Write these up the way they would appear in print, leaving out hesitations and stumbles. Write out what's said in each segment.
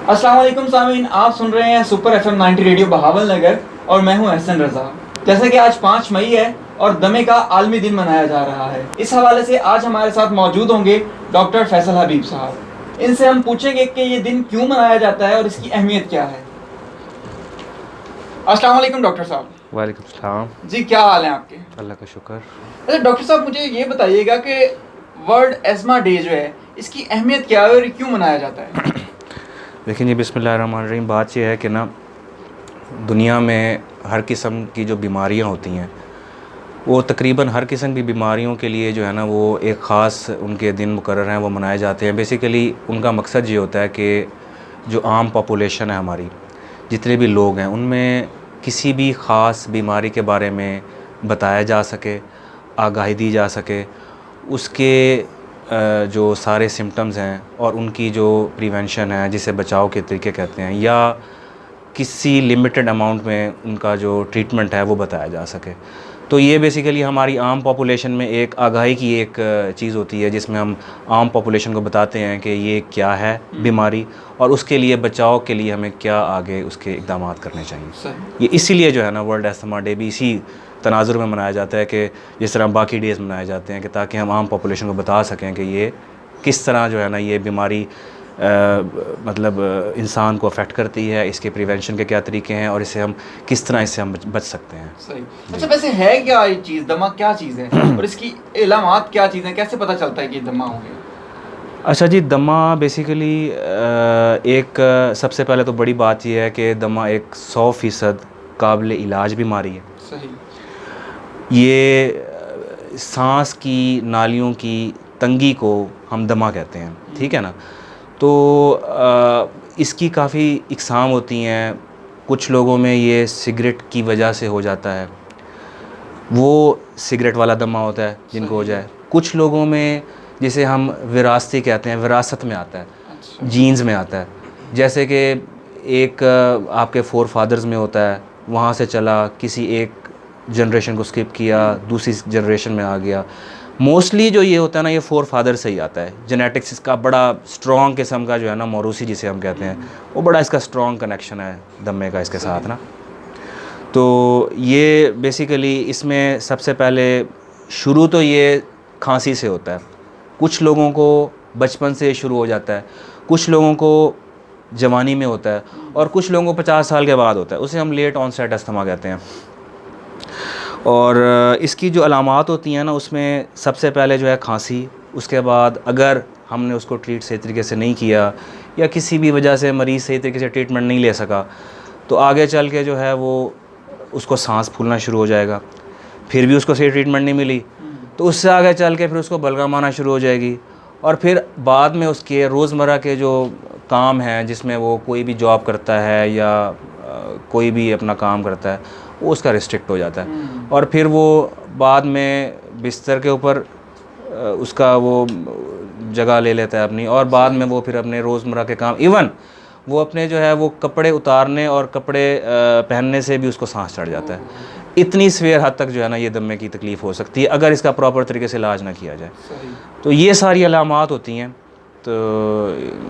अस्सलाम वालेकुम सामीन, आप सुन रहे हैं सुपर FM 90 रेडियो बहावल नगर और मैं हूं एहसन रजा। जैसे कि आज 5 मई है और दमे का आलमी दिन मनाया जा रहा है, इस हवाले से आज हमारे साथ मौजूद होंगे डॉक्टर फैसल हबीब साहब। इनसे हम पूछेंगे कि ये दिन क्यों मनाया जाता है और इसकी अहमियत क्या है। अस्सलाम वालेकुम डॉक्टर साहब। वालेकुम सलाम। जी, क्या हाल है आपके? अल्लाह का शुक्र। अच्छा डॉक्टर साहब, मुझे ये बताइएगा कि वर्ल्ड एस्मा डे जो है इसकी अहमियत क्या है और क्यों मनाया जाता है? देखिए जी, बिस्मिल्लाहिर्रहमानिर्रहीम। बात यह है कि ना, दुनिया में हर किस्म की जो बीमारियां होती हैं वो तकरीबन हर किस्म की बीमारियों के लिए जो है ना वो एक ख़ास उनके दिन मुकर्रर हैं, वो मनाए जाते हैं। बेसिकली उनका मकसद ये होता है कि जो आम पॉपुलेशन है हमारी, जितने भी लोग हैं, उनमें किसी भी ख़ास बीमारी के बारे में बताया जा सके, आगाही दी जा सके, उसके जो सारे सिम्टम्स हैं और उनकी जो प्रिवेंशन है, जिसे बचाव के तरीके कहते हैं, या किसी लिमिटेड अमाउंट में उनका जो ट्रीटमेंट है वो बताया जा सके। तो ये बेसिकली हमारी आम पॉपुलेशन में एक आगाही की एक चीज़ होती है, जिसमें हम आम पॉपुलेशन को बताते हैं कि ये क्या है बीमारी और उसके लिए बचाव के लिए हमें क्या आगे उसके इक़दाम करने चाहिए। ये इसीलिए जो है ना वर्ल्ड एस्थमा डे भी इसी तनाजुर में मनाया जाता है कि जिस तरह बाकी डेज़ मनाए जाते हैं, कि ताकि हम आम पॉपुलेशन को बता सकें कि ये किस तरह जो है ना ये बीमारी मतलब इंसान को अफेक्ट करती है, इसके प्रिवेंशन के क्या तरीके हैं और इससे हम किस तरह इससे हम बच सकते हैं। सही। अच्छा, वैसे है क्या ये चीज़, दमा क्या चीज़ है और इसकी इलामात क्या चीज़ है, कैसे पता चलता है कि दमा हो गया? अच्छा जी, दमा बेसिकली एक सबसे पहले तो बड़ी बात यह है कि दमा एक 100% काबिल इलाज बीमारी है। सही। ये सांस की नालियों की तंगी को हम दमा कहते हैं, ठीक है ना। तो इसकी काफ़ी इकसाम होती हैं। कुछ लोगों में ये सिगरेट की वजह से हो जाता है, वो सिगरेट वाला दमा होता है जिनको हो जाए। कुछ लोगों में जिसे हम विरासती कहते हैं, विरासत में आता है, जीन्स में आता है। जैसे कि एक आपके फोर फादर्स में होता है, वहाँ से चला, किसी एक जनरेशन को स्किप किया, दूसरी जनरेशन में आ गया। मोस्टली जो ये होता है ना, ये फोर फादर से ही आता है। जेनेटिक्स इसका बड़ा स्ट्रॉन्ग किस्म का जो है ना, मौरूसी जिसे हम कहते हैं, वो बड़ा इसका स्ट्रॉन्ग कनेक्शन है दमे का इसके साथ ना। तो ये बेसिकली इसमें सबसे पहले शुरू तो ये खांसी से होता है। कुछ लोगों को बचपन से शुरू हो जाता है, कुछ लोगों को जवानी में होता है और कुछ लोगों को 50 साल के बाद होता है। उसे हम लेट ऑनसेट अस्थमा कहते हैं। और इसकी जो अलामात होती हैं ना, उसमें सबसे पहले जो है खांसी, उसके बाद अगर हमने उसको ट्रीट सही तरीके से नहीं किया या किसी भी वजह से मरीज़ सही तरीके से ट्रीटमेंट नहीं ले सका, तो आगे चल के जो है वो उसको सांस फूलना शुरू हो जाएगा। फिर भी उसको सही ट्रीटमेंट नहीं मिली तो उससे आगे चल के फिर उसको बलगम आना शुरू हो जाएगी। और फिर बाद में उसके रोज़मर्रा के जो काम हैं, जिसमें वो कोई भी जॉब करता है या कोई भी अपना काम करता है, वो उसका रिस्ट्रिक्ट हो जाता है। और फिर वो बाद में बिस्तर के ऊपर उसका वो जगह ले लेता है अपनी, और बाद में वो फिर अपने रोज़मर्रा के काम, इवन वो अपने जो है वो कपड़े उतारने और कपड़े पहनने से भी उसको सांस चढ़ जाता है। इतनी सवेर हद तक जो है ना ये दमे की तकलीफ़ हो सकती है अगर इसका प्रॉपर तरीके से इलाज ना किया जाए। तो ये सारी अलामात होती हैं। तो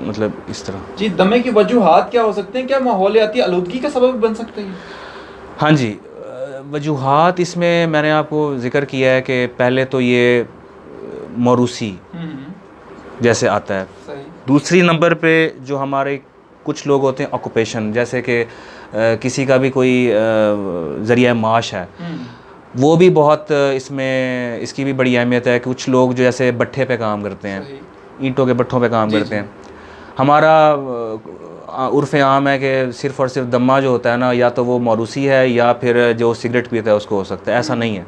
मतलब इस तरह जी, दमे की वजूहात क्या हो सकते हैं? क्या माहौलियाती आलूदगी का सबब बन सकते हैं? हाँ जी, वजूहात इसमें मैंने आपको ज़िक्र किया है कि पहले तो ये मौरूसी जैसे आता है। सही। दूसरी नंबर पे जो हमारे कुछ लोग होते हैं ऑक्यूपेशन, जैसे कि किसी का भी कोई ज़रिया माश है, वो भी बहुत इसमें इसकी भी बड़ी अहमियत है। कुछ लोग जो जैसे भट्ठे पे काम करते हैं, ईंटों के भट्ठों पे काम करते हैं। हमारा उर्फ़ आम है कि सिर्फ़ और सिर्फ दमा जो होता है ना, या तो वो मौरूसी है या फिर जो सिगरेट पीता है उसको हो सकता है। ऐसा नहीं है।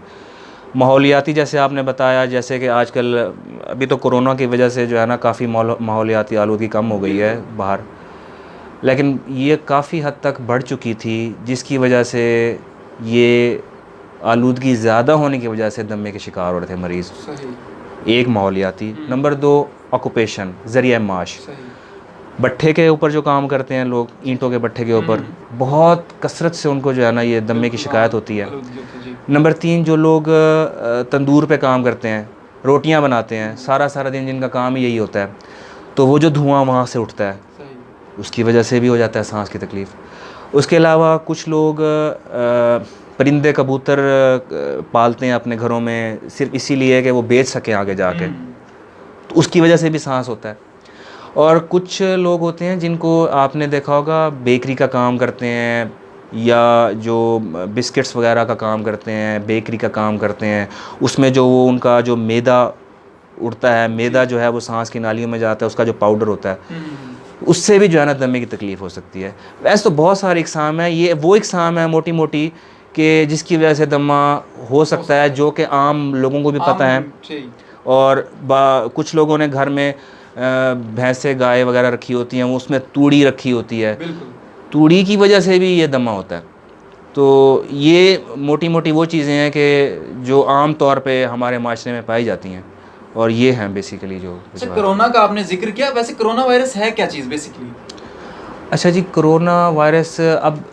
माहौलियाती जैसे आपने बताया, जैसे कि आजकल अभी तो कोरोना की वजह से जो है ना काफ़ी माहौलियाती आलूदगी कम हो गई है बाहर, लेकिन ये काफ़ी हद तक बढ़ चुकी थी, जिसकी वजह से ये आलूदगी ज़्यादा होने की वजह से दमे के शिकार हो रहे थे मरीज़। एक माहौलियाती, नंबर 2 ऑक्यूपेशन, ज़रिया माश। भट्ठे के ऊपर जो काम करते हैं लोग, ईंटों के भट्ठे के ऊपर बहुत कसरत से उनको जो है ना ये दमे की शिकायत होती है। नंबर 3 जो लोग तंदूर पे काम करते हैं, रोटियां बनाते हैं, सारा दिन जिनका काम ही यही होता है, तो वो जो धुआं वहाँ से उठता है उसकी वजह से भी हो जाता है सांस की तकलीफ़। उसके अलावा कुछ लोग परिंदे कबूतर पालते हैं अपने घरों में सिर्फ इसीलिए कि वो बेच सकें आगे जाके, तो उसकी वजह से भी सांस होता है। और कुछ लोग होते हैं जिनको आपने देखा होगा बेकरी का काम करते हैं या जो बिस्किट्स वगैरह का काम करते हैं, बेकरी का काम करते हैं, उसमें जो वो उनका जो मैदा उड़ता है, मैदा जो है वो सांस की नालियों में जाता है, उसका जो पाउडर होता है उससे भी जो है ना दमे की तकलीफ़ हो सकती है। वैसे तो बहुत सारी इकसाम है, ये वो इकसाम है मोटी मोटी कि जिसकी वजह से दमा हो सकता है, जो कि आम लोगों को भी पता है। और कुछ लोगों ने घर में भैंसे गाय वगैरह रखी होती हैं, वो उसमें तूड़ी रखी होती है, तूड़ी की वजह से भी ये दमा होता है। तो ये मोटी मोटी वो चीज़ें हैं कि जो आम तौर पे हमारे माशरे में पाई जाती हैं, और ये हैं बेसिकली जो। अच्छा, कोरोना का आपने जिक्र किया, वैसे कोरोना वायरस है क्या चीज़ बेसिकली? अच्छा जी, कोरोना वायरस, अब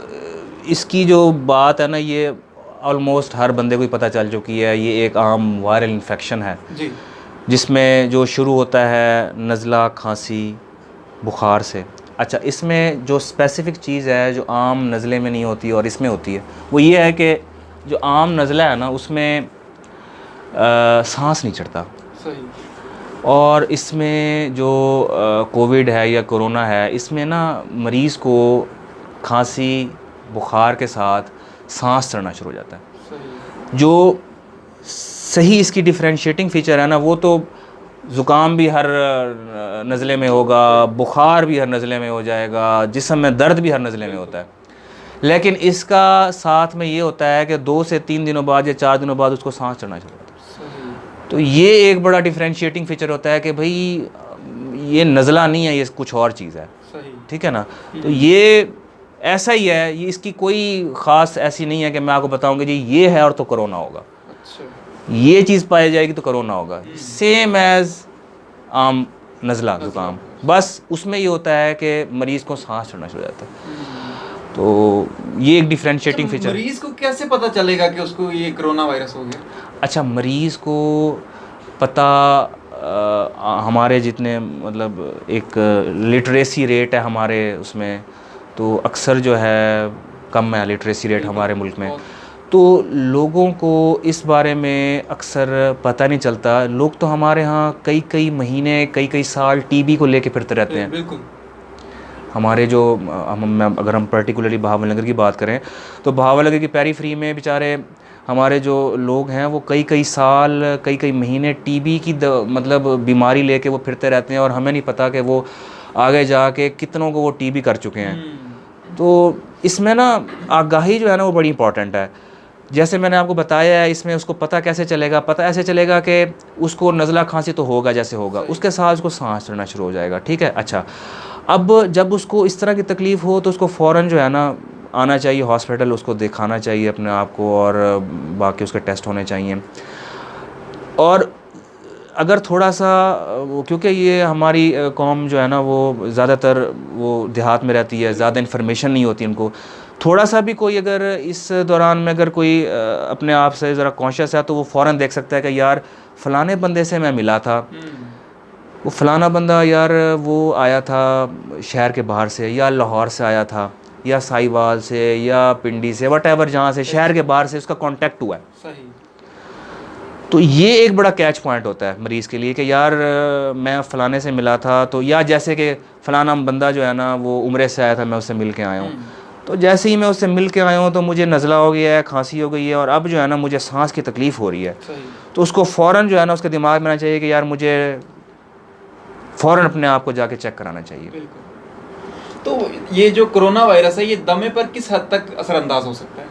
इसकी जो बात है ना, ये ऑलमोस्ट हर बंदे को ही पता चल चुकी है। ये एक आम वायरल इन्फेक्शन है जी, जिसमें जो शुरू होता है नज़ला, खांसी, बुखार से। अच्छा, इसमें जो स्पेसिफ़िक चीज़ है जो आम नज़ले में नहीं होती और इसमें होती है, वो ये है कि जो आम नज़ला है ना उसमें सांस नहीं चढ़ता। सही। और इसमें जो कोविड है या कोरोना है, इसमें ना मरीज़ को खांसी बुखार के साथ सांस चढ़ना शुरू हो जाता है। सही। जो सही इसकी डिफरेंशिएटिंग फ़ीचर है ना, वो तो ज़ुकाम भी हर नज़ले में होगा, बुखार भी हर नज़ले में हो जाएगा, जिस्म में दर्द भी हर नज़ले में होता है। लेकिन इसका साथ में ये होता है कि 2 से 3 दिनों बाद या 4 दिनों बाद उसको सांस चढ़ना शुरू होता है। तो ये एक बड़ा डिफरेंशिएटिंग फ़ीचर होता है कि भाई ये नज़ला नहीं है, ये कुछ और चीज़ है। ठीक है ना? तो ये ऐसा ही है, ये इसकी कोई ख़ास ऐसी नहीं है कि मैं आपको बताऊंगा जी ये है और तो कोरोना होगा। ये चीज़ पाई जाएगी तो कोरोना होगा, सेम एज़ आम नज़ला ज़ुकाम, बस उसमें ये होता है कि मरीज़ को सांस चढ़ना शुरू हो जाता है। तो ये एक डिफरेंशिएटिंग फ़ीचर। मरीज़ को कैसे पता चलेगा कि उसको ये कोरोना वायरस हो गया? अच्छा, मरीज़ को पता हमारे जितने मतलब एक लिटरेसी रेट है हमारे उसमें, तो अक्सर जो है कम है लिटरेसी रेट हमारे मुल्क में, तो लोगों को इस बारे में अक्सर पता नहीं चलता। लोग तो हमारे यहाँ कई कई महीने कई कई साल टीबी को लेके फिरते रहते हैं। बिल्कुल। हमारे जो अगर हम पर्टिकुलरली बहावल नगर की बात करें, तो बहावल नगर की पेरीफ्री में बेचारे हमारे जो लोग हैं वो कई कई साल कई कई महीने टीबी की मतलब बीमारी लेके वो फिरते रहते हैं, और हमें नहीं पता कि वो आगे जाके कितनों को वो टीबी कर चुके हैं। तो इसमें ना आगाही जो है ना वो बड़ी इंपॉर्टेंट है। जैसे मैंने आपको बताया है, इसमें उसको पता कैसे चलेगा? पता ऐसे चलेगा कि उसको नज़ला खांसी तो होगा, जैसे होगा उसके साथ उसको सांस चढ़ना शुरू हो जाएगा। ठीक है। अच्छा, अब जब उसको इस तरह की तकलीफ़ हो तो उसको फ़ौरन जो है ना आना चाहिए हॉस्पिटल, उसको दिखाना चाहिए अपने आप को, और बाकी उसके टेस्ट होने चाहिए। और अगर थोड़ा सा क्योंकि ये हमारी कौम जो है ना वो ज़्यादातर वो देहात में रहती है, ज़्यादा इन्फॉर्मेशन नहीं होती उनको, थोड़ा सा भी कोई अगर इस दौरान में अगर कोई अपने आप से ज़रा कॉन्शियस है तो वो फ़ौरन देख सकता है कि यार फ़लाने बंदे से मैं मिला था, वो फ़लाना बंदा यार वो आया था शहर के बाहर से, या लाहौर से आया था, या साहिवाल से, या पिंडी से, वट जहाँ से शहर के बाहर से उसका कांटेक्ट हुआ है। सही। तो ये एक बड़ा कैच पॉइंट होता है मरीज़ के लिए कि यार मैं फ़लाने से मिला था, तो या जैसे कि फ़लाना बंदा जो है ना वो उम्रे से आया था, मैं उससे मिल के आया हूँ, तो जैसे ही मैं उससे मिल के आया हूँ तो मुझे नज़ला हो गया है, खांसी हो गई है, और अब जो है ना मुझे सांस की तकलीफ़ हो रही है। तो उसको फ़ौरन जो है ना उसके दिमाग में आना चाहिए कि यार मुझे फ़ौरन अपने आप को जाके चेक कराना चाहिए। तो ये जो कोरोना वायरस है ये दमे पर किस हद तक असरअंदाज हो सकता है?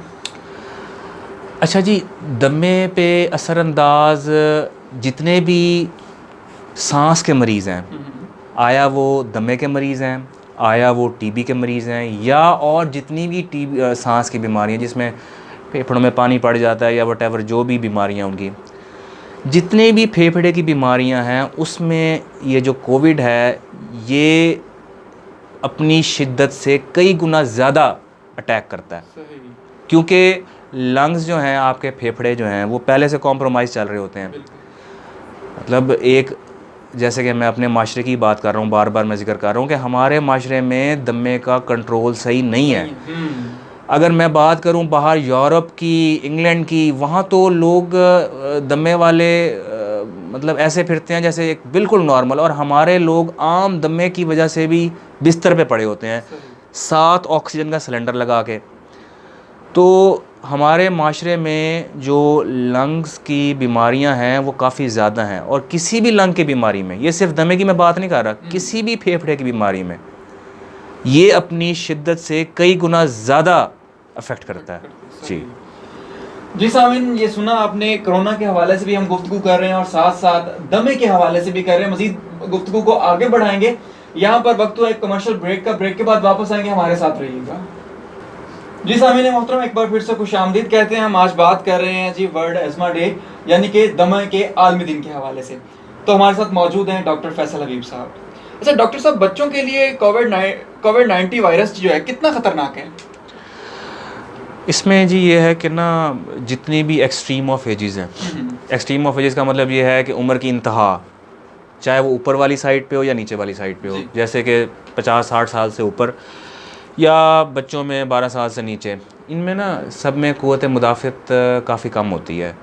अच्छा जी, दमे पे असरअंदाज जितने भी सांस के मरीज़ हैं, आया वो दमे के मरीज़ हैं, आया वो टीबी के मरीज़ हैं, या और जितनी भी टीबी सांस की बीमारियाँ जिसमें फेफड़ों में पानी पड़ जाता है या वटेवर जो भी बीमारियाँ उनकी, जितने भी फेफड़े की बीमारियाँ हैं उसमें ये जो कोविड है ये अपनी शिद्दत से कई गुना ज़्यादा अटैक करता है। क्योंकि लंग्स जो हैं, आपके फेफड़े जो हैं वो पहले से कॉम्प्रोमाइज़ चल रहे होते हैं। मतलब एक जैसे कि मैं अपने माशरे की बात कर रहा हूँ, बार बार मैं जिक्र कर रहा हूँ कि हमारे माशरे में दमे का कंट्रोल सही नहीं है। अगर मैं बात करूं बाहर यूरोप की, इंग्लैंड की, वहाँ तो लोग दमे वाले मतलब ऐसे फिरते हैं जैसे एक बिल्कुल नॉर्मल, और हमारे लोग आम दमे की वजह से भी बिस्तर पे पड़े होते हैं, 7 ऑक्सीजन का सिलेंडर लगा के। तो हमारे माशरे में जो लंग्स की बीमारियां हैं वो काफ़ी ज़्यादा हैं, और किसी भी लंग की बीमारी में, ये सिर्फ दमे की मैं बात नहीं कर रहा, किसी भी फेफड़े की बीमारी में ये अपनी शिद्दत से कई गुना ज़्यादा अफेक्ट करता है। जी सामिन, ये सुना आपने, कोरोना के हवाले से भी हम गुफ्तगू कर रहे हैं और साथ साथ दमे के हवाले से भी कर रहे हैं। मजीद गुफ्तगू को आगे बढ़ाएंगे। यहाँ पर वक्त हुआ एक कमर्शियल ब्रेक का, ब्रेक के बाद वापस आएंगे, हमारे साथ रहिएगा। जी सामिन मोहतरम, एक बार फिर से खुशामदीद कहते हैं। हम आज बात कर रहे हैं जी वर्ल्ड एस्मा डे यानी कि दमे के आलमी दिन के हवाले से। तो हमारे साथ मौजूद हैं डॉक्टर फैसल हबीब साहब। अच्छा डॉक्टर साहब, बच्चों के लिए कोविड-19 वायरस जो है कितना ख़तरनाक है? इसमें जी ये है कि ना, जितनी भी एक्सट्रीम ऑफ एजेस हैं, एक्सट्रीम ऑफ एजेस का मतलब ये है कि उम्र की इंतहा, चाहे वो ऊपर वाली साइड पे हो या नीचे वाली साइड पे हो, जैसे कि 50-60 साल से ऊपर या बच्चों में 12 साल से नीचे, इनमें ना सब में क़ुव्वत मुदाफ़त काफ़ी कम होती है।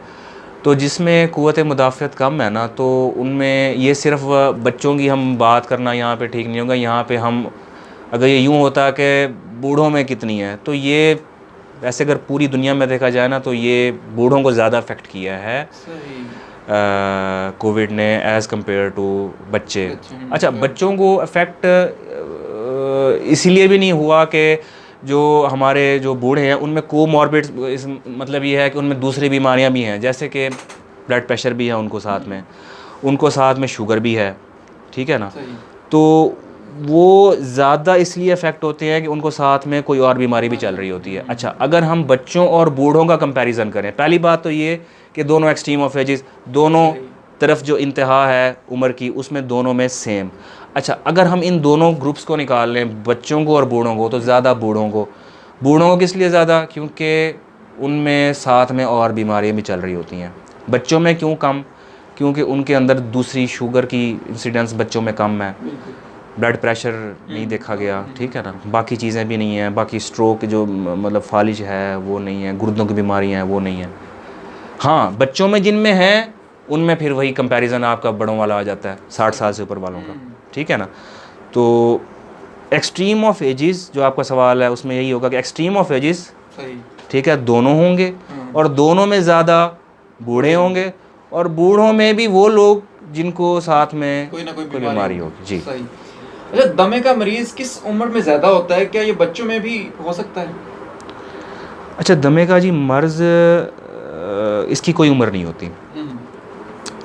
तो जिसमें क़ुव्वत मुदाफ़त कम है ना, तो उनमें ये सिर्फ बच्चों की हम बात करना यहाँ पे ठीक नहीं होगा। यहाँ पे हम अगर ये यूँ होता कि बूढ़ों में कितनी है, तो ये वैसे अगर पूरी दुनिया में देखा जाए ना, तो ये बूढ़ों को ज़्यादा अफेक्ट किया है कोविड ने एज़ कम्पेयर टू बच्चे। अच्छा, बच्चों को अफेक्ट इसीलिए भी नहीं हुआ कि जो हमारे जो बूढ़े हैं उनमें कोमॉर्बिड, मतलब ये है कि उनमें दूसरी बीमारियां भी हैं, जैसे कि ब्लड प्रेशर भी है उनको साथ में, उनको साथ में शुगर भी है, ठीक है ना। तो वो ज़्यादा इसलिए अफेक्ट होते हैं कि उनको साथ में कोई और बीमारी भी चल रही होती है। अच्छा, अगर हम बच्चों और बूढ़ों का कंपैरिजन करें, पहली बात तो ये कि दोनों एक्सट्रीम ऑफ एजेस, दोनों तरफ जो इंतहा है उम्र की, उसमें दोनों में सेम। अच्छा, अगर हम इन दोनों ग्रुप्स को निकाल लें, बच्चों को और बूढ़ों को, तो ज़्यादा बूढ़ों को किस लिए ज़्यादा? क्योंकि उनमें साथ में और बीमारियाँ भी चल रही होती हैं। बच्चों में क्यों कम? क्योंकि उनके अंदर दूसरी शुगर की इंसिडेंस बच्चों में कम है, ब्लड प्रेशर नहीं देखा गया, ठीक है ना, बाकी चीज़ें भी नहीं हैं, बाकी स्ट्रोक जो मतलब फालिज है वो नहीं है, गुर्दों की बीमारियाँ हैं वो नहीं है। हाँ, बच्चों में जिनमें हैं उनमें फिर वही कंपैरिजन आपका बड़ों वाला आ जाता है, 60 साल से ऊपर वालों का, ठीक है ना। तो एक्सट्रीम ऑफ एजेस जो आपका सवाल है उसमें यही होगा कि एक्सट्रीम ऑफ एजेस, ठीक है, दोनों होंगे, और दोनों में ज़्यादा बूढ़े होंगे, और बूढ़ों में भी वो लोग जिनको साथ में कोई ना कोई बीमारी होगी। जी। अच्छा, दमे का मरीज़ किस उम्र में ज़्यादा होता है? क्या ये बच्चों में भी हो सकता है? अच्छा, दमे का जी मर्ज़ इसकी कोई उम्र नहीं होती।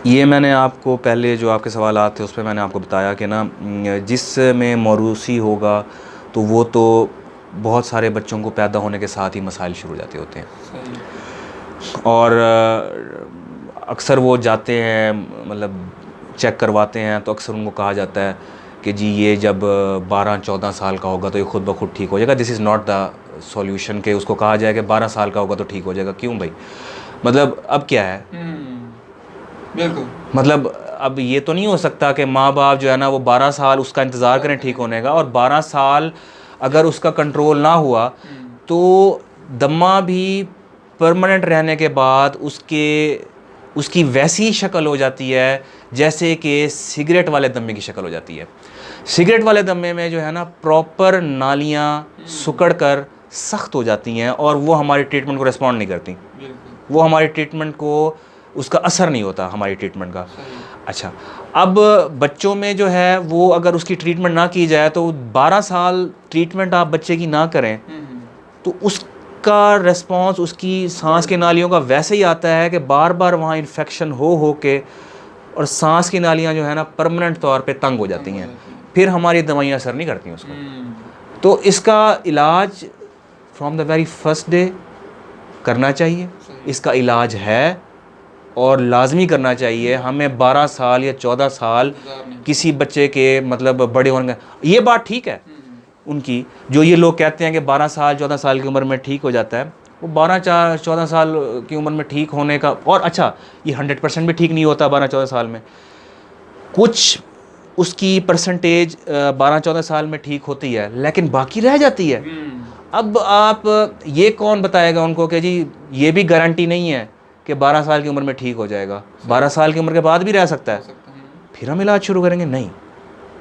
ये मैंने आपको पहले जो आपके सवाल थे उस पर मैंने आपको बताया कि ना, जिसमें मौरूसी होगा तो वो तो बहुत सारे बच्चों को पैदा होने के साथ ही मसाइल शुरू हो जाते होते हैं, और अक्सर वो जाते हैं, मतलब चेक करवाते हैं, तो अक्सर उनको कहा जाता है कि जी ये जब 12-14 साल का होगा तो ये खुद ब खुद ठीक हो जाएगा। This is not the solution कि उसको कहा जाए कि 12 साल का होगा तो ठीक हो जाएगा। क्यों भाई? मतलब अब क्या है, बिल्कुल, मतलब अब ये तो नहीं हो सकता कि माँ बाप जो है ना वो 12 साल उसका इंतज़ार करें ठीक होने का, और 12 साल अगर उसका कंट्रोल ना हुआ तो दमा भी परमानेंट रहने के बाद उसकी वैसी शक्ल हो जाती है जैसे कि सिगरेट वाले दमे की शक्ल हो जाती है। सिगरेट वाले दमे में जो है ना प्रॉपर नालियाँ सिकुड़ कर सख्त हो जाती हैं, और वो हमारी ट्रीटमेंट को रिस्पॉन्ड नहीं करती, वो हमारी ट्रीटमेंट को, उसका असर नहीं होता हमारी ट्रीटमेंट का। अच्छा, अब बच्चों में जो है वो अगर उसकी ट्रीटमेंट ना की जाए तो 12 साल ट्रीटमेंट आप बच्चे की ना करें तो उसका रिस्पॉन्स उसकी सांस की नालियों का वैसे ही आता है कि बार बार वहाँ इन्फेक्शन हो के, और सांस की नालियाँ जो है ना परमानेंट तौर पे तंग हो जाती हैं, फिर हमारी दवाइयाँ असर नहीं करती उसको। तो इसका इलाज from the very first day करना चाहिए, इसका इलाज है और लाजमी करना चाहिए। हमें 12 साल या 14 साल किसी बच्चे के मतलब बड़े होने का, ये बात ठीक है उनकी, जो ये लोग कहते हैं कि 12 साल 14 साल की उम्र में ठीक हो जाता है, वो 12-14 साल की उम्र में ठीक होने का, और अच्छा ये 100% भी ठीक नहीं होता 12-14 साल में, कुछ उसकी परसेंटेज 12-14 साल में ठीक होती है, लेकिन बाकी रह जाती है। अब आप ये कौन बताएगा उनको कि जी ये भी गारंटी नहीं है कि 12 साल की उम्र में ठीक हो जाएगा, 12 साल की उम्र के बाद भी रह सकता है। फिर हम इलाज शुरू करेंगे, नहीं,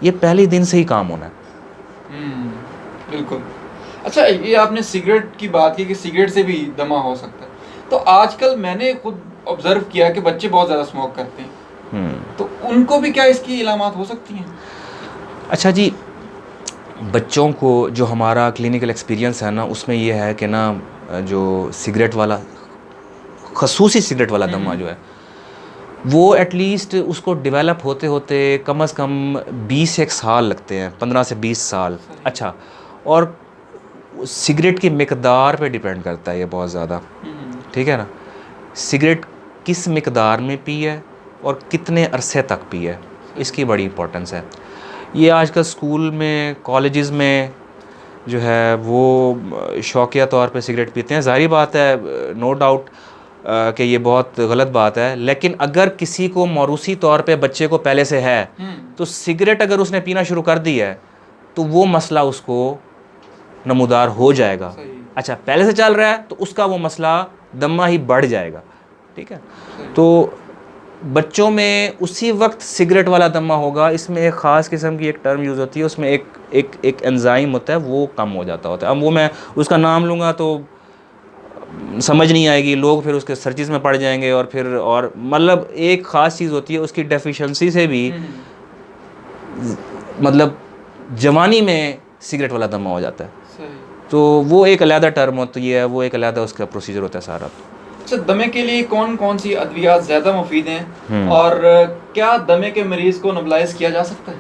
ये पहले दिन से ही काम होना है। बिल्कुल। अच्छा, ये आपने सिगरेट की बात की कि सिगरेट से भी दमा हो सकता है, तो आजकल मैंने खुद ऑब्जर्व किया कि बच्चे बहुत ज़्यादा स्मोक करते हैं, तो उनको भी क्या इसकी इलामात हो सकती हैं? अच्छा जी, बच्चों को जो हमारा क्लिनिकल एक्सपीरियंस है ना, उसमें ये है कि ना जो सिगरेट वाला, खसूसी सिगरेट वाला दमा जो है, वो एटलीस्ट उसको डेवलप होते होते कम से कम 20 साल लगते हैं, 15 से 20 साल। अच्छा, और सिगरेट की मिकदार पे डिपेंड करता है ये बहुत ज़्यादा, ठीक है ना। सिगरेट किस मिकदार में पी है और कितने अरसे तक पी है, इसकी बड़ी इंपॉर्टेंस है। ये आजकल स्कूल में, कॉलेजेस में जो है वो शौकिया तौर पे सिगरेट पीते हैं। ज़ाहिर बात है, नो डाउट कि ये बहुत गलत बात है, लेकिन अगर किसी को मौरूसी तौर पे बच्चे को पहले से है तो सिगरेट अगर उसने पीना शुरू कर दी है तो वो मसला उसको नमूदार हो जाएगा। अच्छा, पहले से चल रहा है तो उसका वो मसला दमा ही बढ़ जाएगा, ठीक है। तो बच्चों में उसी वक्त सिगरेट वाला दमा होगा। इसमें एक ख़ास किस्म की एक टर्म यूज़ होती है, उसमें एक एंजाइम होता है, वो कम हो जाता होता है। अब वो मैं उसका नाम लूँगा तो समझ नहीं आएगी, लोग फिर उसके सर्चेस में पड़ जाएंगे, और फिर और मतलब एक ख़ास चीज़ होती है, उसकी डेफिशिएंसी से भी मतलब जवानी में सिगरेट वाला दमा हो जाता है। तो वो एक अलग टर्म होती है, वो एक अलग उसका प्रोसीजर होता है सारा। अच्छा, दमे के लिए कौन कौन सी अद्वियात ज़्यादा मुफीद हैं और क्या दमे के मरीज़ को नेबुलाइज किया जा सकता है?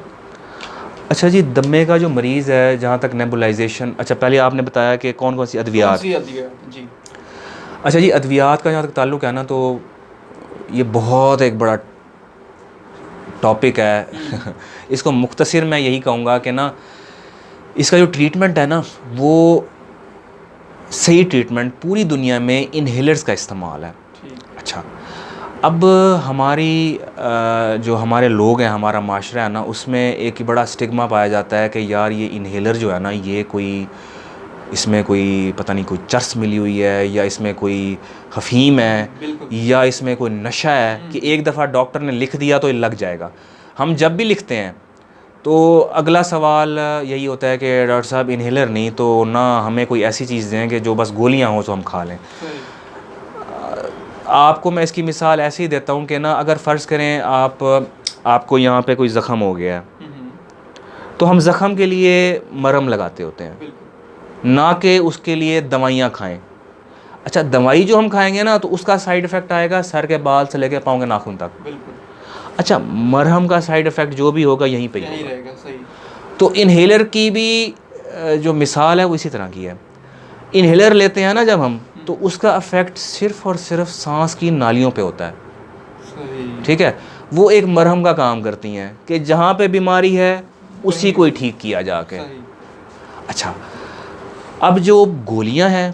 अच्छा जी, दमे का जो मरीज़ है, जहाँ तक नेबुलाइजेशन, अच्छा पहले आपने बताया कि कौन कौन सी अद्वियात जी। अच्छा जी, अद्वियात का जहाँ तक ताल्लुक़ है ना, तो ये बहुत एक बड़ा टॉपिक है। इसको मुख्तसर मैं यही कहूँगा कि ना, इसका जो ट्रीटमेंट है ना, वो सही ट्रीटमेंट पूरी दुनिया में इनहेलर्स का इस्तेमाल है। अच्छा, अब हमारी जो हमारे लोग हैं, हमारा माशरा है ना, उसमें एक बड़ा स्टिग्मा पाया जाता है कि यार ये इनहेलर जो है ना, ये कोई, इसमें कोई पता नहीं कोई चर्स मिली हुई है, या इसमें कोई हफीम है, या इसमें कोई नशा है कि एक दफ़ा डॉक्टर ने लिख दिया तो ये लग जाएगा। हम जब भी लिखते हैं तो अगला सवाल यही होता है कि डॉक्टर साहब इनहेलर नहीं तो ना हमें कोई ऐसी चीज़ दें कि जो बस गोलियां हो तो हम खा लें। आपको मैं इसकी मिसाल ऐसे ही देता हूँ कि ना, अगर फ़र्ज़ करें आपको यहाँ पे कोई ज़ख़म हो गया है, तो हम ज़ख़म के लिए मरहम लगाते होते हैं, ना कि उसके लिए दवाइयाँ खाएं। अच्छा, दवाई जो हम खाएंगे ना, तो उसका साइड इफ़ेक्ट आएगा सर के बाल से लेकर पाँव के नाखून तक। अच्छा, मरहम का साइड इफ़ेक्ट जो भी होगा यहीं पे ही रहेगा। सही। तो इनहेलर की भी जो मिसाल है वो इसी तरह की है। इनहेलर लेते हैं ना जब हम, तो उसका इफ़ेक्ट सिर्फ़ और सिर्फ सांस की नालियों पे होता है। सही। ठीक है, वो एक मरहम का काम करती हैं कि जहाँ पे बीमारी है उसी को ही ठीक किया जाके। अच्छा, अब जो गोलियां हैं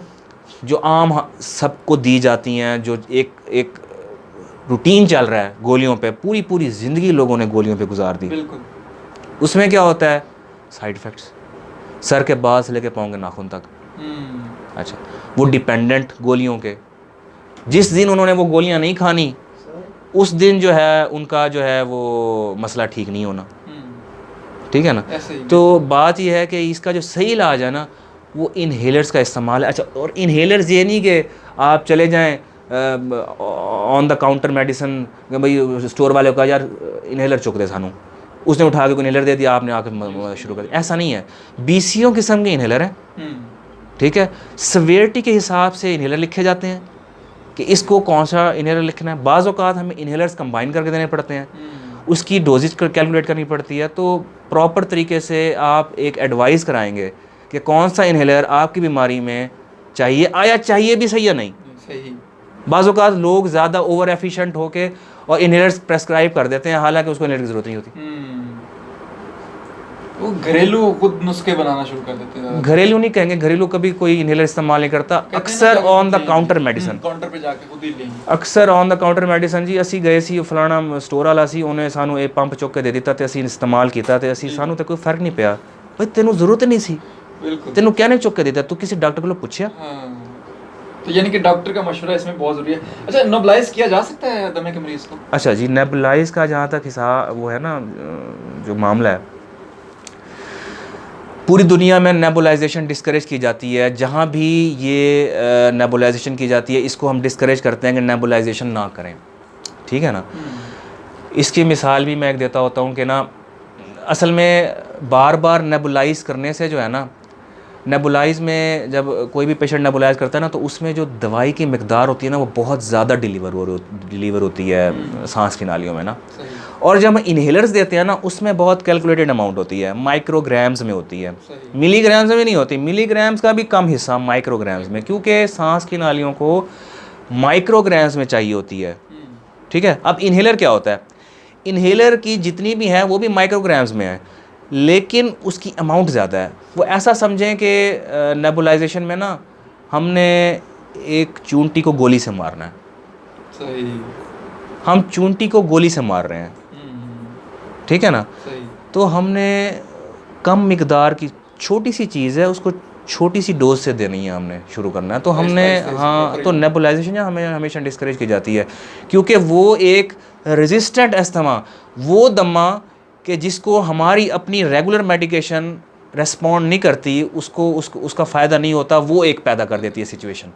जो आम सबको दी जाती हैं, जो एक रूटीन चल रहा है गोलियों पे, पूरी ज़िंदगी लोगों ने गोलियों पे गुजार दी। बिल्कुल। उसमें क्या होता है? साइड इफ़ेक्ट्स, सर के बाल से लेके पाँव के नाखून तक। अच्छा, वो डिपेंडेंट गोलियों के, जिस दिन उन्होंने वो गोलियां नहीं खानी उस दिन जो है उनका जो है वो मसला ठीक नहीं होना। ठीक है ना। तो बात यह है कि इसका जो सही इलाज है ना, वो इनहेलर्स का इस्तेमाल है। अच्छा, और इनहेलर्स ये नहीं कि आप चले जाएं ऑन द काउंटर मेडिसिन, भाई स्टोर वाले को कहा यार इनहेलर चुक दे सानू, उसने उठा के इनहेलर दे दिया, आपने आकर शुरू कर दिया। ऐसा नहीं है, 20 किस्म के इनहेलर हैं। ठीक है, सवेरिटी के हिसाब से इनहेलर लिखे जाते हैं कि इसको कौन सा इनहेलर लिखना है। बाज़ औक़ात हमें इनहेलर्स कंबाइन करके देने पड़ते हैं, उसकी डोजेज कैलकुलेट करनी पड़ती है। तो प्रॉपर तरीके से आप एक एडवाइस कराएंगे कि कौन सा इनहेलर आपकी बीमारी में चाहिए, आया चाहिए भी सही या नहीं। सही। बाज़ औक़ात लोग ज़्यादा ओवर एफिशिएंट होके और इनहेलर्स प्रेस्क्राइब कर देते हैं, हालांकि उसको इनहेलर की ज़रूरत नहीं होती। वो घरेलू खुद नुस्खे बनाना शुरू कर देते हैं। घरेलू नहीं कहेंगे, घरेलू कभी कोई इनहेलर इस्तेमाल नहीं करता, अक्सर on the counter medicine, counter पे जाके खुद ही लेंगे। अक्सर ऑन द काउंटर मेडिसिन जी। ਅਸੀਂ ਗਏ ਸੀ ਫਲਾਣਾ ਸਟੋਰ ਵਾਲਾ ਸੀ, ਉਹਨੇ ਸਾਨੂੰ ਇਹ ਪੰਪ ਚੁੱਕ ਕੇ ਦੇ ਦਿੱਤਾ ਤੇ ਅਸੀਂ ਇਸਤੇਮਾਲ ਕੀਤਾ ਤੇ ਅਸੀਂ ਸਾਨੂੰ ਤੇ ਕੋਈ ਫਰਕ ਨਹੀਂ ਪਿਆ। ਬਈ ਤੈਨੂੰ ਜ਼ਰੂਰਤ ਨਹੀਂ ਸੀ, बिल्कुल ਤੈਨੂੰ ਕਿਹਨੇ ਚੁੱਕ ਕੇ ਦਿੱਤਾ? ਤੂੰ ਕਿਸੇ ਡਾਕਟਰ ਕੋਲੋਂ ਪੁੱਛਿਆ? हाँ। तो यानी कि डॉक्टर का मशवरा इसमें बहुत ज़रूरी है। अच्छा, नेबुलाइज किया जा सकता है दमे के मरीज़ को? अच्छा जी, नेबुलाइज का जहाँ तक हिसाब वो है ना, जो मामला है, पूरी दुनिया में नेबुलाइजेशन डिस्करेज की जाती है। जहाँ भी ये नेबुलाइजेशन की जाती है इसको हम डिस्करेज करते हैं कि नेबुलाइजेशन ना करें, ठीक है ना। इसकी मिसाल भी मैं एक देता होता हूँ कि ना, असल में बार बार नेबुलाइज करने से जो है ना, नेबुलाइज में जब कोई भी पेशेंट नेबुलाइज करता है ना, तो उसमें जो दवाई की मिकदार होती है ना, वो बहुत ज़्यादा डिलीवर होती है सांस की नालियों में ना। और जब हम इन्हेलर्स देते हैं ना, उसमें बहुत कैलकुलेटेड अमाउंट होती है, माइक्रोग्राम्स में होती है, मिलीग्राम्स में नहीं होती। मिलीग्राम्स का भी कम हिस्सा माइक्रोग्राम्स में, क्योंकि सांस की नालियों को माइक्रोग्राम्स में चाहिए होती है, ठीक है। अब इन्हेलर क्या होता है? इन्हेलर की जितनी भी है वो भी माइक्रोग्राम्स में है, लेकिन उसकी अमाउंट ज़्यादा है। वो ऐसा समझें कि नेबुलाइजेशन में ना हमने एक चूंटी को गोली से मारना है, सही। हम चूंटी को गोली से मार रहे हैं, ठीक है ना। सही। तो हमने कम मिकदार की छोटी सी चीज़ है, उसको छोटी सी डोज से देनी है, हमने शुरू करना है। तो हमने हाँ, तो नेबुलाइजेशन हमें हमेशा डिस्करेज की जाती है, क्योंकि वो एक रेजिस्टेंट अस्थमा, वो दमा कि जिसको हमारी अपनी रेगुलर मेडिकेशन रेस्पॉन्ड नहीं करती, उसका फ़ायदा नहीं होता, वो एक पैदा कर देती है सिचुएशन।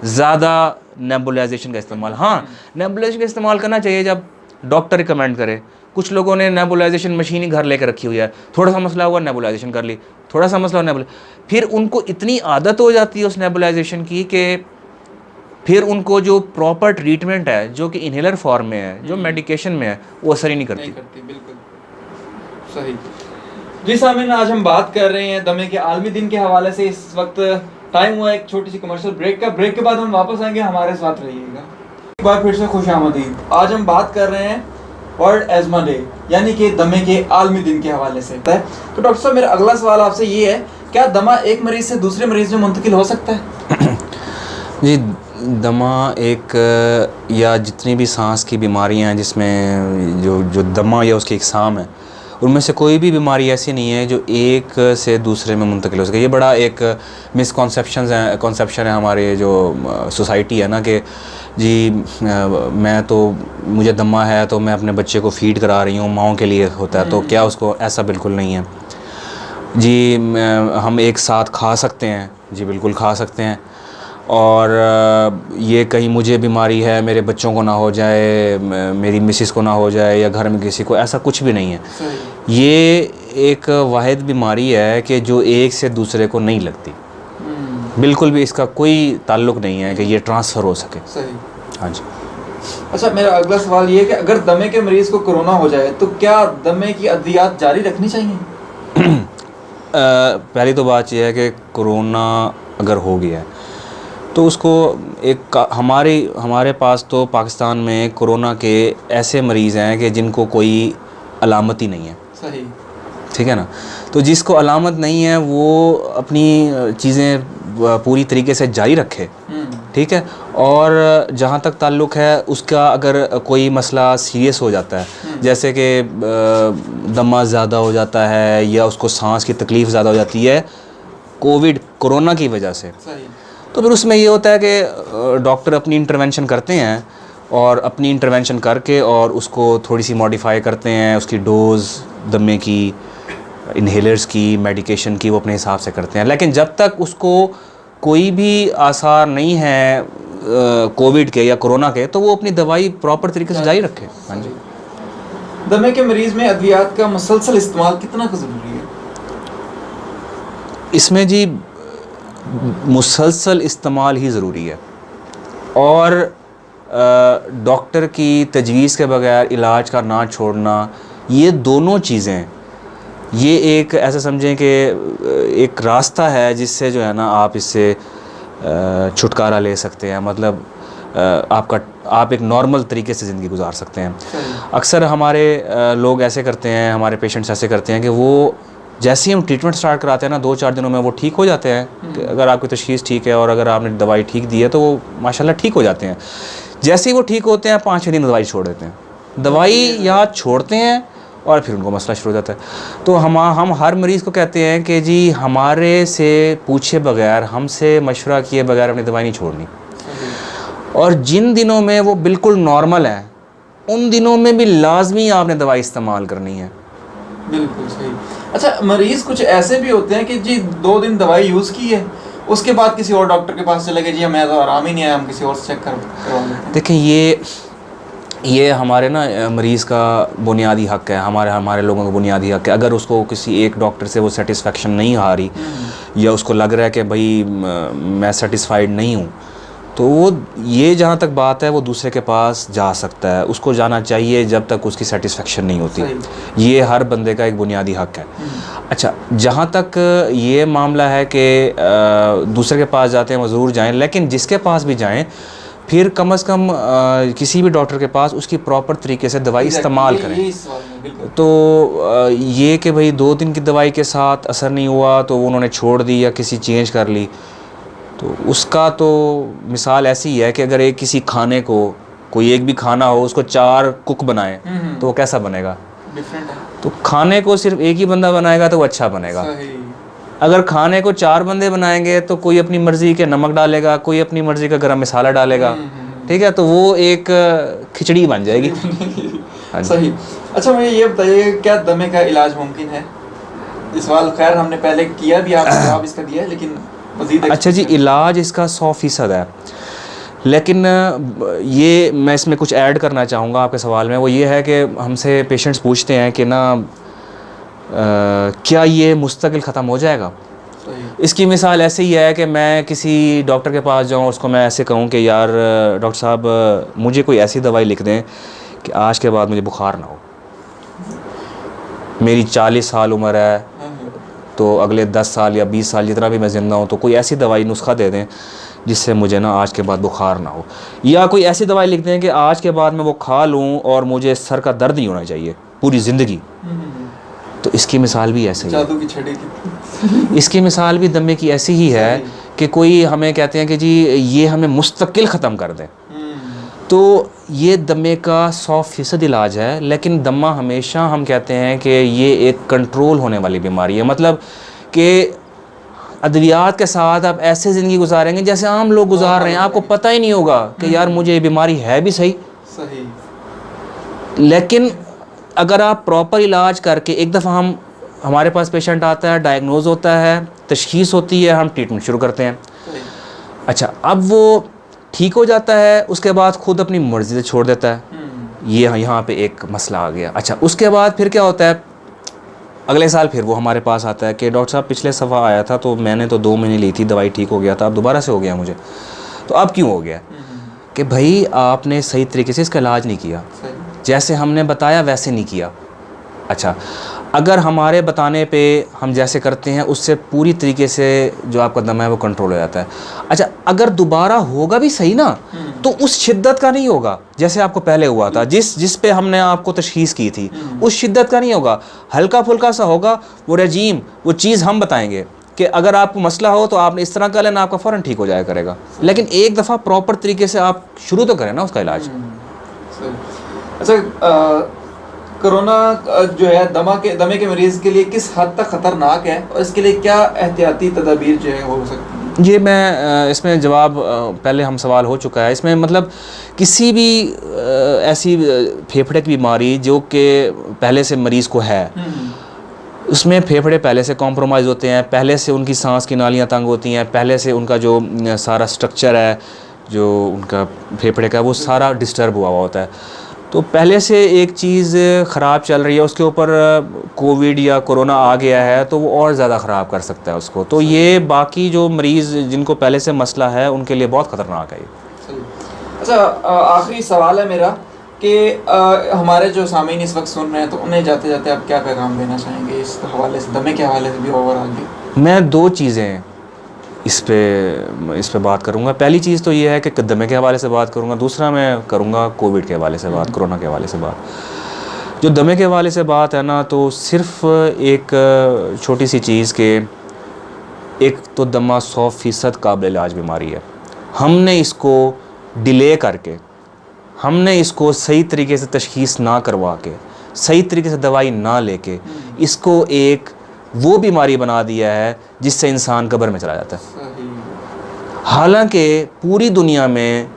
ज़्यादा नेबुलाइजेशन का इस्तेमाल, हाँ नेबुलाइजेशन का इस्तेमाल करना चाहिए जब डॉक्टर रिकमेंड करे। कुछ लोगों ने नेबुलाइजेशन मशीन ही घर लेकर रखी हुई है, थोड़ा सा मसला हुआ नेबुलाइजेशन कर ली, थोड़ा सा मसला हुआ फिर उनको इतनी आदत हो जाती है उस नेबुलाइजेशन की कि फिर उनको जो प्रॉपर ट्रीटमेंट है, जो कि इन्हेलर फॉर्म में है, जो मेडिकेशन में है, वो असर ही नहीं करती। बिल्कुल सही। जी सामीन, आज हम बात कर रहे हैं दमे के आलमी दिन के हवाले से। इस वक्त टाइम हुआ एक छोटी सी कमर्शियल ब्रेक का। ब्रेक के बाद हम वापस आएंगे, हमारे साथ रहिएगा। एक बार फिर से खुश आमदीद। आज हम बात कर रहे हैं वर्ल्ड एज़मा डे, यानी कि दमे के आलमी दिन के हवाले से। तो डॉक्टर साहब, मेरा अगला सवाल आपसे ये है, क्या दमा एक मरीज से दूसरे मरीज में मुंतकिल हो सकता है? जी, दमा एक या जितनी भी सांस की बीमारियां हैं जिसमें जो दमा या उसकी इकसाम है, उनमें से कोई भी बीमारी ऐसी नहीं है जो एक से दूसरे में मुंतकिल हो सके। ये बड़ा एक कॉन्सेप्शन है हमारे जो सोसाइटी है ना, कि जी मुझे दमा है तो मैं अपने बच्चे को फीड करा रही हूँ, माओं के लिए होता है, तो क्या उसको, ऐसा बिल्कुल नहीं है जी। हम एक साथ खा सकते हैं जी, बिल्कुल खा सकते हैं। और ये कहीं मुझे बीमारी है, मेरे बच्चों को ना हो जाए, मेरी मिसिस को ना हो जाए, या घर में किसी को, ऐसा कुछ भी नहीं है। ये एक वाहिद बीमारी है कि जो एक से दूसरे को नहीं लगती, बिल्कुल भी इसका कोई ताल्लुक नहीं है कि ये ट्रांसफ़र हो सके। सही। हाँ जी। अच्छा, मेरा अगला सवाल ये है कि अगर दमे के मरीज़ को कोरोना हो जाए तो क्या दमे की अद्वियात जारी रखनी चाहिए? पहली तो बात यह है कि कोरोना अगर हो गया है तो उसको हमारे पास तो पाकिस्तान में कोरोना के ऐसे मरीज़ हैं कि जिनको कोई अलामत ही नहीं है। सही। ठीक है ना। तो जिसको अलामत नहीं है वो अपनी चीज़ें पूरी तरीके से जारी रखे, ठीक है। और जहाँ तक ताल्लुक़ है उसका, अगर कोई मसला सीरियस हो जाता है, जैसे कि दमा ज़्यादा हो जाता है या उसको सांस की तकलीफ़ ज़्यादा हो जाती है कोरोना की वजह से, तो फिर उसमें ये होता है कि डॉक्टर अपनी इंटरवेंशन करते हैं, और अपनी इंटरवेंशन करके और उसको थोड़ी सी मॉडिफाई करते हैं, उसकी डोज़ दमे की, इन्हेलर्स की, मेडिकेशन की, वो अपने हिसाब से करते हैं। लेकिन जब तक उसको कोई भी आसार नहीं है कोविड के या कोरोना के, तो वो अपनी दवाई प्रॉपर तरीके से जारी रखे। हाँ जी। दमे के मरीज़ में अद्वियात का मुसलसल इस्तेमाल कितना ज़रूरी है? इसमें जी मुसलसल इस्तेमाल ही ज़रूरी है, और डॉक्टर की तजवीज़ के बगैर इलाज का ना छोड़ना, ये दोनों चीज़ें, ये एक ऐसा समझें कि एक रास्ता है जिससे जो है ना आप इससे छुटकारा ले सकते हैं। मतलब आप एक नॉर्मल तरीके से ज़िंदगी गुजार सकते हैं। अक्सर हमारे लोग ऐसे करते हैं, हमारे पेशेंट्स ऐसे करते हैं कि वो जैसे ही हम ट्रीटमेंट स्टार्ट कराते हैं ना 2-4 दिनों में वो ठीक हो जाते हैं कि अगर आपकी तशख़ीस ठीक है और अगर आपने दवाई ठीक दी है तो वो माशाल्लाह ठीक हो जाते हैं। जैसे ही वो ठीक होते हैं 5-6 दिन दवाई छोड़ देते हैं, दवाई या छोड़ते हैं और फिर उनको मसला शुरू हो जाता है। तो हम हर मरीज़ को कहते हैं कि जी हमारे से पूछे बगैर, हमसे मशवरा किए बगैर अपनी दवाई नहीं छोड़नी, और जिन दिनों में वो बिल्कुल नॉर्मल है उन दिनों में भी लाजमी आपने दवाई इस्तेमाल करनी है। बिल्कुल सही। अच्छा, मरीज़ कुछ ऐसे भी होते हैं कि जी 2 दिन दवाई यूज़ की है, उसके बाद किसी और डॉक्टर के पास चले गए, जी हमें तो आराम ही नहीं आया, हम किसी और से चेक करवा लेते हैं। देखिए ये हमारे ना मरीज़ का बुनियादी हक़ है, हमारे लोगों का बुनियादी हक़ है। अगर उसको किसी एक डॉक्टर से वो सेटिस्फेक्शन नहीं आ रही या उसको लग रहा है कि भाई मैं सेटिस्फाइड नहीं हूँ, तो वो ये जहाँ तक बात है वो दूसरे के पास जा सकता है, उसको जाना चाहिए जब तक उसकी सेटिस्फेक्शन नहीं होती। ये हर बंदे का एक बुनियादी हक़ है। अच्छा, जहाँ तक ये मामला है कि दूसरे के पास जाते हैं वो ज़रूर जाएं, लेकिन जिसके पास भी जाएं फिर कम से कम किसी भी डॉक्टर के पास उसकी प्रॉपर तरीके से दवाई इस्तेमाल करें। तो ये कि भाई 2 दिन की दवाई के साथ असर नहीं हुआ तो उन्होंने छोड़ दी या किसी चेंज कर ली, तो उसका तो मिसाल ऐसी है कि अगर एक किसी खाने को कोई एक भी खाना हो उसको 4 कुक बनाए तो वो कैसा बनेगा? डिफरेंट है। तो खाने को सिर्फ एक ही बंदा बनाएगा तो वो अच्छा बनेगा। अगर खाने को 4 बंदे बनाएंगे तो कोई अपनी मर्ज़ी के नमक डालेगा, कोई अपनी मर्ज़ी का गरम मसाला डालेगा, ठीक है, तो वो एक खिचड़ी बन जाएगी। सही। अच्छा, मुझे ये बताइए, क्या दमे का इलाज मुमकिन है? इस सवाल खैर हमने पहले किया भी, आपने जवाब इसका दिया है, लेकिन अच्छा जी, इलाज इसका 100% है, लेकिन ये मैं इसमें कुछ ऐड करना चाहूँगा आपके सवाल में। वो ये है कि हमसे पेशेंट्स पूछते हैं कि ना क्या ये मुस्तकिल ख़त्म हो जाएगा? इसकी मिसाल ऐसे ही है कि मैं किसी डॉक्टर के पास जाऊँ, उसको मैं ऐसे कहूँ कि यार डॉक्टर साहब मुझे कोई ऐसी दवाई लिख दें कि आज के बाद मुझे बुखार ना हो, मेरी 40 साल उम्र है, तो अगले 10 साल या 20 साल जितना भी मैं ज़िंदा हूँ, तो कोई ऐसी दवाई नुस्खा दे दें जिससे मुझे ना आज के बाद बुखार ना हो, या कोई ऐसी दवाई लिख दें कि आज के बाद मैं वो खा लूँ और मुझे सर का दर्द नहीं होना चाहिए पूरी ज़िंदगी। तो इसकी मिसाल भी ऐसे ही है। जादू की छड़ी की। इसकी मिसाल भी दमे की ऐसी ही है कि कोई हमें कहते हैं कि जी ये हमें मुस्तकिल ख़त्म कर दें, तो ये दमे का 100% इलाज है। लेकिन दमा हमेशा हम कहते हैं कि ये एक कंट्रोल होने वाली बीमारी है, मतलब कि अद्वियात के साथ आप ऐसे ज़िंदगी गुजारेंगे जैसे आम लोग गुजार रहे हैं, आपको पता ही नहीं होगा कि यार मुझे ये बीमारी है भी सही। लेकिन अगर आप प्रॉपर इलाज करके, एक दफ़ा हमारे पास पेशेंट आता है, डायग्नोज होता है, तशख़ीस होती है, हम ट्रीटमेंट शुरू करते हैं। अच्छा, अब वो ठीक हो जाता है, उसके बाद खुद अपनी मर्ज़ी से छोड़ देता है, ये यहाँ पे एक मसला आ गया। अच्छा, उसके बाद फिर क्या होता है, अगले साल फिर वो हमारे पास आता है कि डॉक्टर साहब पिछले सफ़ा आया था तो मैंने तो 2 महीने ली थी दवाई, ठीक हो गया था, अब दोबारा से हो गया मुझे, तो अब क्यों हो गया? कि भाई आपने सही तरीके से इसका इलाज नहीं किया, जैसे हमने बताया वैसे नहीं किया। अच्छा, अगर हमारे बताने पे हम जैसे करते हैं उससे पूरी तरीके से जो आपका दमा है वो कंट्रोल हो जाता है। अच्छा, अगर दोबारा होगा भी सही ना, तो उस शिद्दत का नहीं होगा जैसे आपको पहले हुआ था, जिस पे हमने आपको तशख़ीस की थी, उस शिद्दत का नहीं होगा, हल्का फुल्का सा होगा। वो रजीम, वो चीज़ हम बताएंगे कि अगर आपको मसला हो तो आपने इस तरह कर लेना, आपका फ़ौरन ठीक हो जाया करेगा। लेकिन एक दफ़ा प्रॉपर तरीके से आप शुरू तो करें ना उसका इलाज। अच्छा, कोरोना जो है दमे के मरीज़ के लिए किस हद तक ख़तरनाक है और इसके लिए क्या एहतियाती तदाबीर जो है हो सकती है? ये मैं इसमें जवाब पहले हम सवाल हो चुका है। इसमें मतलब किसी भी ऐसी फेफड़े की बीमारी जो कि पहले से मरीज़ को है, उसमें फेफड़े पहले से कॉम्प्रोमाइज़ होते हैं, पहले से उनकी सांस की नालियाँ तंग होती हैं, पहले से उनका जो सारा स्ट्रक्चर है जो उनका फेफड़े का वो सारा डिस्टर्ब हुआ होता है। तो पहले से एक चीज़ ख़राब चल रही है, उसके ऊपर कोविड या कोरोना आ गया है तो वो और ज़्यादा ख़राब कर सकता है उसको। तो ये बाकी जो मरीज़ जिनको पहले से मसला है उनके लिए बहुत ख़तरनाक है ये। अच्छा, आखिरी सवाल है मेरा कि हमारे जो सामीन इस वक्त सुन रहे हैं तो उन्हें जाते जाते आप क्या पैगाम देना चाहेंगे इस हवाले से, दमे के हवाले से भी ओवरऑल भी? मैं 2 चीज़ें इस पे बात करूँगा। पहली चीज़ तो ये है कि दमे के हवाले से बात करूँगा, दूसरा मैं करूँगा कोविड के हवाले से बात, कोरोना के हवाले से बात। जो दमे के हवाले से बात है ना, तो सिर्फ एक छोटी सी चीज़ के, एक तो दमा 100% काबिल इलाज बीमारी है। हमने इसको डिले करके, हमने इसको सही तरीके से तशख़ीस ना करवा के, सही तरीके से दवाई ना लेके इसको एक वो बीमारी बना दिया है जिससे इंसान कब्र में चला जाता है। हालांकि पूरी दुनिया में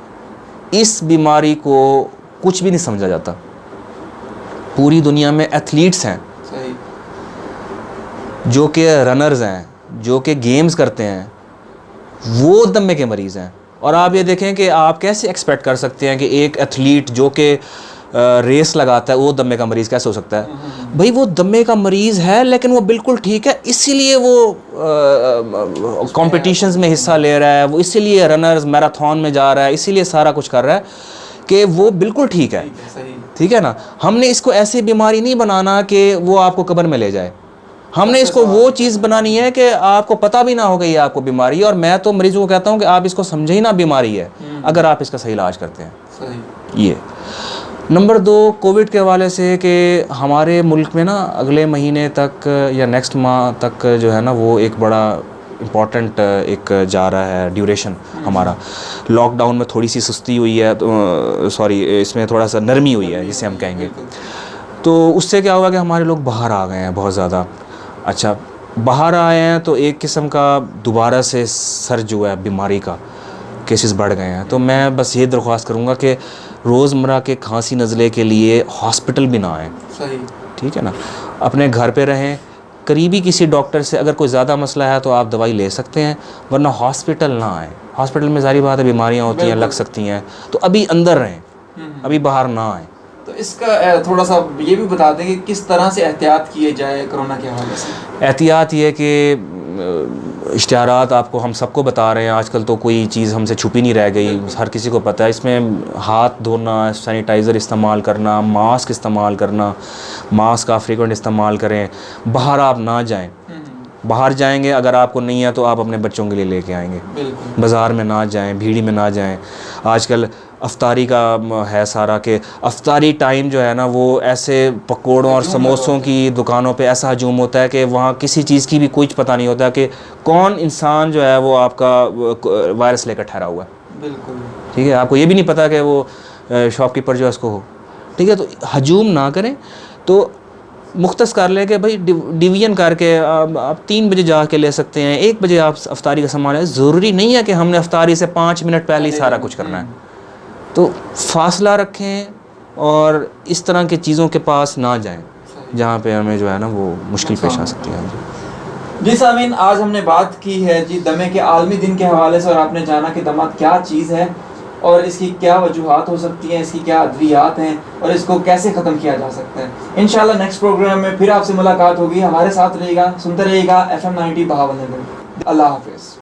इस बीमारी को कुछ भी नहीं समझा जाता। पूरी दुनिया में एथलीट्स हैं जो कि रनर्स हैं, जो कि गेम्स करते हैं, वो दमे के मरीज़ हैं। और आप ये देखें कि आप कैसे एक्सपेक्ट कर सकते हैं कि एक एथलीट जो कि रेस लगाता है वो दमे का मरीज़ कैसे हो सकता है? भाई वो दमे का मरीज़ है लेकिन वो बिल्कुल ठीक है, इसीलिए वो कॉम्पिटिशन्स में हिस्सा ले रहा है, वो इसीलिए रनर्स मैराथन में जा रहा है, इसीलिए सारा कुछ कर रहा है कि वो बिल्कुल ठीक है। ठीक है ना? हमने इसको ऐसी बीमारी नहीं बनाना कि वो आपको कब्र में ले जाए। हमने इसको वो चीज़ बनानी है कि आपको पता भी ना हो कि ये आपको बीमारी है। और मैं तो मरीजों को कहता हूँ कि आप इसको समझे ही ना बीमारी है अगर आप इसका सही इलाज करते हैं। ये नंबर 2 कोविड के हवाले से कि हमारे मुल्क में ना अगले महीने तक या नेक्स्ट माह तक जो है ना वो एक बड़ा इम्पॉर्टेंट एक जा रहा है ड्यूरेशन हमारा। लॉकडाउन में थोड़ी सी सुस्ती हुई है, तो सॉरी इसमें थोड़ा सा नरमी हुई है जिसे हम कहेंगे। तो उससे क्या हुआ कि हमारे लोग बाहर आ गए हैं बहुत ज़्यादा। अच्छा, बाहर आए हैं तो एक किस्म का दोबारा से सर्ज जो है बीमारी का, केसेस बढ़ गए हैं। तो मैं बस ये दरख्वास्त करूँगा कि रोज़मर्रा के खांसी नज़ले के लिए हॉस्पिटल भी ना आएँ। सही, ठीक है ना? अपने घर पे रहें, करीबी किसी डॉक्टर से अगर कोई ज़्यादा मसला है तो आप दवाई ले सकते हैं, वरना हॉस्पिटल ना आएँ। हॉस्पिटल में ज़ाहिर बात है बीमारियाँ होती हैं, लग सकती हैं, तो अभी अंदर रहें, अभी बाहर ना आएँ। तो इसका थोड़ा सा ये भी बता दें कि किस तरह से एहतियात किए जाए कोरोना के हवाले से। एहतियात ये कि इश्तिहारात आपको हम सबको बता रहे हैं, आजकल तो कोई चीज़ हमसे छुपी नहीं रह गई, हर किसी को पता है। इसमें हाथ धोना, सैनिटाइज़र इस्तेमाल करना, मास्क इस्तेमाल करना, मास्क का फ्रीक्वेंट इस्तेमाल करें। बाहर आप ना जाएं, बाहर जाएंगे अगर आपको नहीं है तो आप अपने बच्चों के लिए लेके आएंगे। बाज़ार में ना जाएं, भीड़ में ना जाएं। आजकल अफ्तारी का है सारा कि अफ्तारी टाइम जो है ना वो ऐसे पकौड़ों और समोसों की दुकानों पे ऐसा हजूम होता है कि वहाँ किसी चीज़ की भी कुछ पता नहीं होता कि कौन इंसान जो है वो आपका वायरस लेकर ठहरा हुआ है। बिल्कुल, ठीक है? आपको ये भी नहीं पता कि वो शॉपकीपर जो है उसको हो। ठीक है? तो हजूम ना करें, तो मुख्तस कर ले कि भाई डिवीजन करके आप 3 बजे जा के ले सकते हैं, 1 बजे आप अफ्तारी का सामान है। ज़रूरी नहीं है कि हमने अफ्तारी से 5 मिनट पहले ही सारा कुछ करना है। तो फासला रखें और इस तरह की चीज़ों के पास ना जाएं जहाँ पे हमें जो है ना वो मुश्किल पेश आ सकती है। जी सामीन, आज हमने बात की है जी दमे के आलमी दिन के हवाले से, और आपने जाना कि दमा क्या चीज़ है और इसकी क्या वजूहात हो सकती हैं, इसकी क्या अद्वियात हैं और इसको कैसे ख़त्म किया जा सकता है। इंशाल्लाह नेक्स्ट प्रोग्राम में फिर आपसे मुलाकात होगी। हमारे साथ रहिएगा, सुनते रहिएगा FM 90 बहावलनगर। अल्लाह हाफिज़।